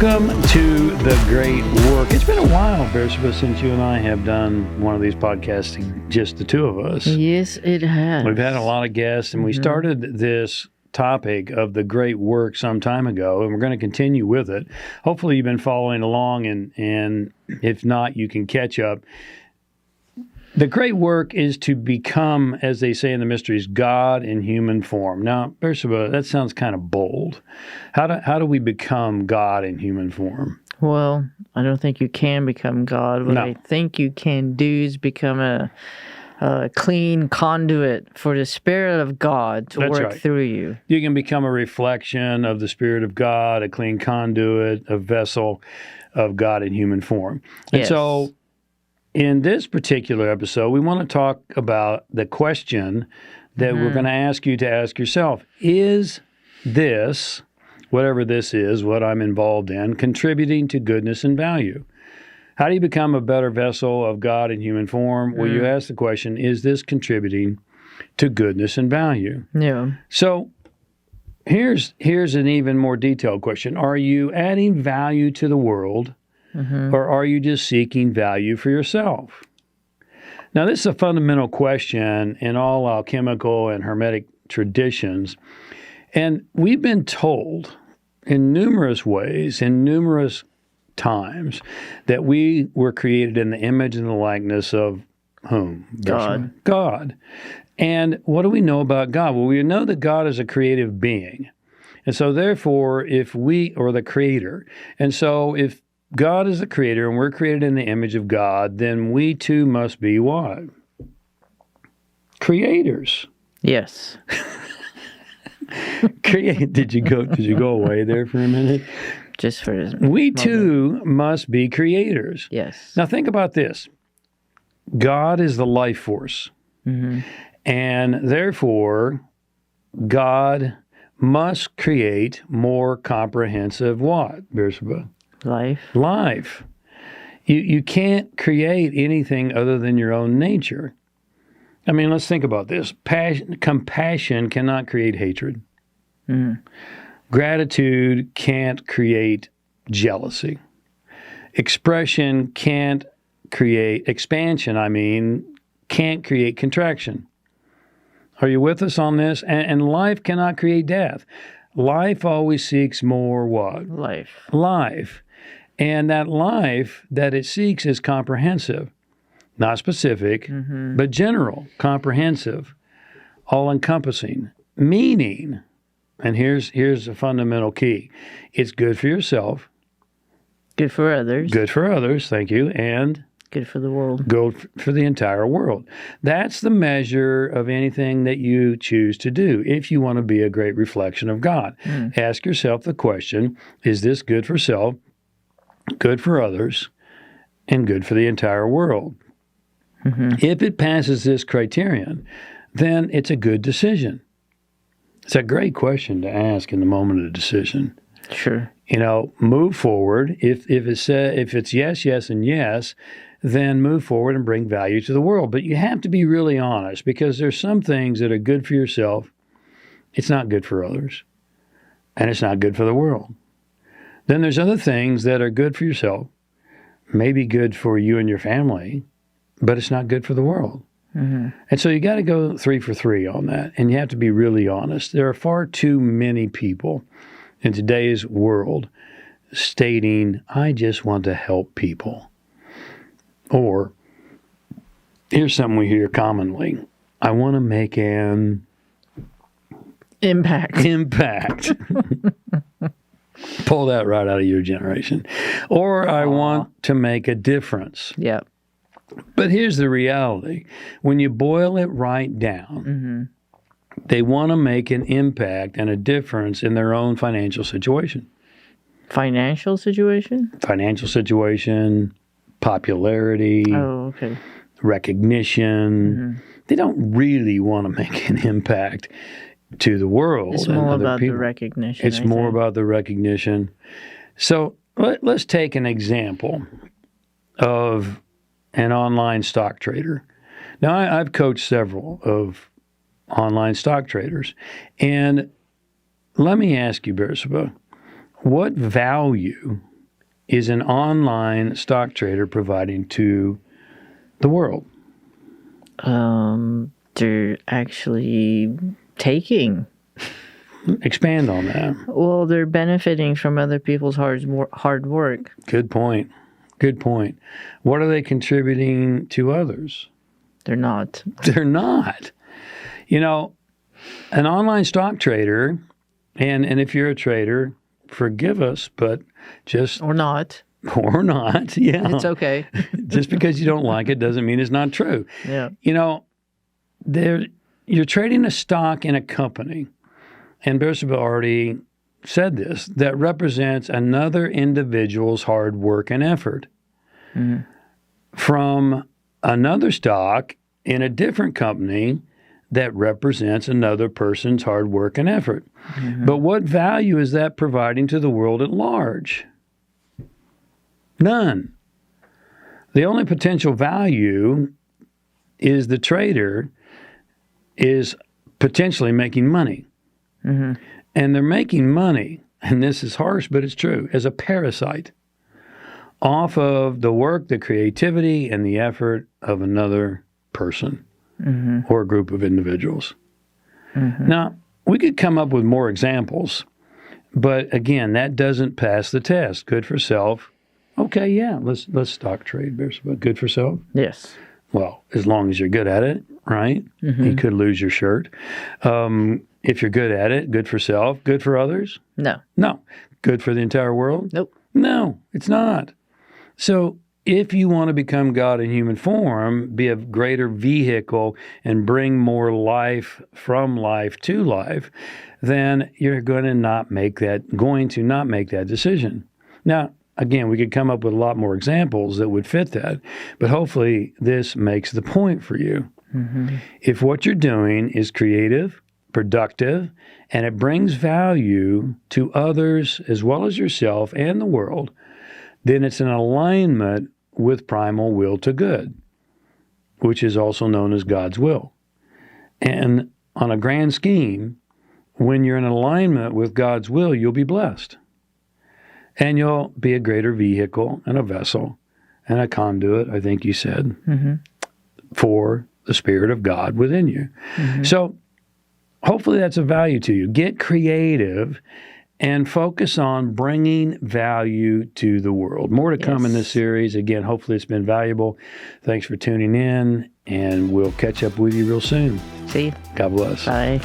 Welcome to The Great Work. It's been a while, Bersabeh, since you and I have done one of these podcasts, just the two of us. Yes, it has. We've had a lot of guests, and we started this topic of the great work some time ago, and we're going to continue with it. Hopefully you've been following along, and if not, you can catch up. The great work is to become, as they say in the mysteries, God in human form. Now, Bersabeh, that sounds kind of bold. How do we become God in human form? Well, I don't think you can become God. What I think you can do is become a clean conduit for the Spirit of God to work through you. You can become a reflection of the Spirit of God, a clean conduit, a vessel of God in human form. And so in this particular episode, we want to talk about the question that we're going to ask you to ask yourself. Is this, whatever this is, what I'm involved in, contributing to goodness and value? How do you become a better vessel of God in human form? Well, you ask the question, is this contributing to goodness and value? Yeah. So here's an even more detailed question. Are you adding value to the world? Or are you just seeking value for yourself? Now, this is a fundamental question in all alchemical and Hermetic traditions. And we've been told in numerous ways, in numerous times, that we were created in the image and the likeness of whom? God. God. And what do we know about God? Well, we know that God is a creative being. And so, therefore, if we, or the creator, and so if God is the creator, and we're created in the image of God, then we too must be what? Creators. Yes. Did you go away there for a minute? Just for a We too must be creators. Yes. Now think about this. God is the life force. And therefore, God must create more comprehensive what, Bersabeh? Life. You can't create anything other than your own nature. I mean, let's think about this. Compassion cannot create hatred. Gratitude can't create jealousy. Expansion can't create contraction. Are you with us on this? And life cannot create death. Life always seeks more what? Life. And that life that it seeks is comprehensive, not specific, but general, comprehensive, all-encompassing, meaning, and here's a fundamental key, it's good for yourself. Good for others. Thank you, and good for the world. Good for the entire world. That's the measure of anything that you choose to do if you want to be a great reflection of God. Ask yourself the question, is this good for self, good for others, and good for the entire world? If it passes this criterion, then it's a good decision. It's a great question to ask in the moment of decision. Sure. Move forward. If it's yes, and yes, then move forward and bring value to the world. But you have to be really honest, because there's some things that are good for yourself. It's not good for others, and it's not good for the world. Then there's other things that are good for yourself, maybe good for you and your family, but it's not good for the world. And so you got to go 3 for 3 on that, and you have to be really honest. There are far too many people in today's world stating, I just want to help people. Or, here's something we hear commonly, I want to make an impact. Pull that right out of your generation. Or I want to make a difference. Yeah. But here's the reality. When you boil it right down, they want to make an impact and a difference in their own financial situation. Financial situation? Financial situation, popularity, recognition. They don't really want to make an impact to the world. It's more about the recognition. It's more about the recognition. So let's take an example of an online stock trader. Now, I've coached several of online stock traders. And let me ask you, Bersabeh, what value is an online stock trader providing to the world? They're actually taking. Expand on that. Well, they're benefiting from other people's hard work. Good point. Good point. What are they contributing to others? They're not. They're not. You know, an online stock trader, and if you're a trader, forgive us, but just... Or not. Or not, yeah. It's okay. Just because you don't like it doesn't mean it's not true. Yeah. You know, you're trading a stock in a company, and Bersabel already said this, that represents another individual's hard work and effort from another stock in a different company that represents another person's hard work and effort. But what value is that providing to the world at large? None. The only potential value is the trader is potentially making money. And they're making money, and this is harsh, but it's true, as a parasite off of the work, the creativity, and the effort of another person or a group of individuals. Now, we could come up with more examples, but again, that doesn't pass the test. Good for self. Okay, yeah, let's stock trade, but good for self? Yes. Well, as long as you're good at it, right? You could lose your shirt. If you're good at it, good for self, good for others? No. No. Good for the entire world? Nope. No, it's not. So if you want to become God in human form, be a greater vehicle and bring more life from life to life, then you're going to not make that decision. Now, again, we could come up with a lot more examples that would fit that, but hopefully this makes the point for you. If what you're doing is creative, productive, and it brings value to others as well as yourself and the world, then it's in alignment with primal will to good, which is also known as God's will. And on a grand scheme, when you're in alignment with God's will, you'll be blessed. And you'll be a greater vehicle and a vessel and a conduit, I think you said, for the Spirit of God within you. So hopefully that's of value to you. Get creative and focus on bringing value to the world. More to come in this series. Again, hopefully it's been valuable. Thanks for tuning in, and we'll catch up with you real soon. See you. God bless. Bye.